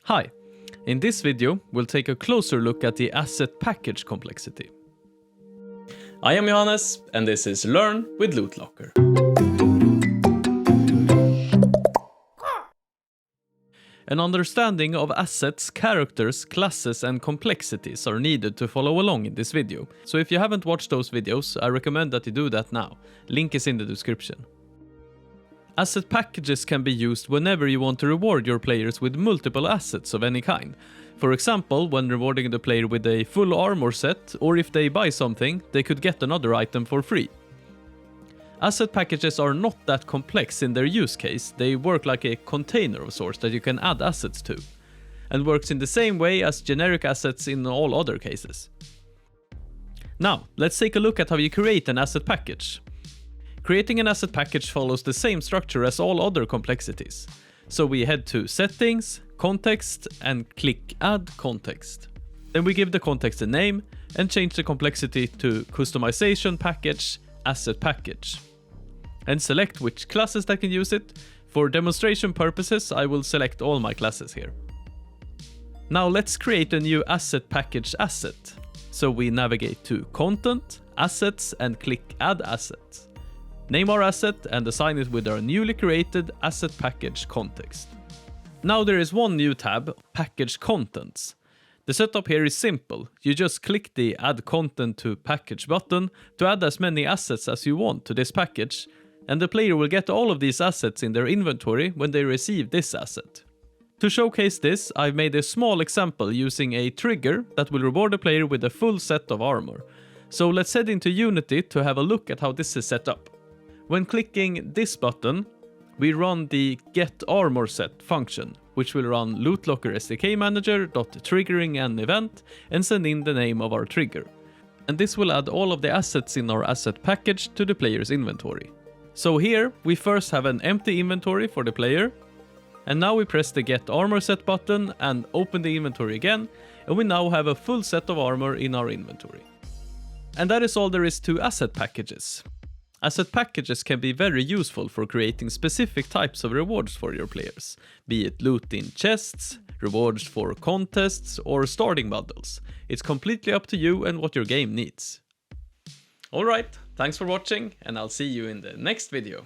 Hi, in this video we'll take a closer look at the asset package complexity. I am Johannes and this is Learn with LootLocker. An understanding of assets, characters, classes and complexities are needed to follow along in this video, so if you haven't watched those videos, I recommend that you do that now. Link is in the description. Asset packages can be used whenever you want to reward your players with multiple assets of any kind. For example, when rewarding the player with a full armor set, or if they buy something, they could get another item for free. Asset packages are not that complex in their use case, they work like a container of sorts that you can add assets to, and works in the same way as generic assets in all other cases. Now, let's take a look at how you create an asset package. Creating an asset package follows the same structure as all other complexities. So we head to Settings, Context, and click Add Context. Then we give the context a name and change the complexity to Customization Package, Asset Package. And select which classes that can use it. For demonstration purposes, I will select all my classes here. Now let's create a new asset package asset. So we navigate to Content, Assets, and click Add Asset. Name our asset and assign it with our newly created asset package context. Now there is one new tab, Package Contents. The setup here is simple. You just click the Add Content to Package button to add as many assets as you want to this package, and the player will get all of these assets in their inventory when they receive this asset. To showcase this, I've made a small example using a trigger that will reward the player with a full set of armor. So let's head into Unity to have a look at how this is set up. When clicking this button, we run the getArmorSet function, which will run LootLocker SDK Manager.triggering an event and send in the name of our trigger. And this will add all of the assets in our asset package to the player's inventory. So here, we first have an empty inventory for the player, and now we press the getArmorSet button and open the inventory again, and we now have a full set of armor in our inventory. And that is all there is to asset packages. Asset packages can be very useful for creating specific types of rewards for your players, be it loot in chests, rewards for contests, or starting bundles. It's completely up to you and what your game needs. Alright, thanks for watching, and I'll see you in the next video.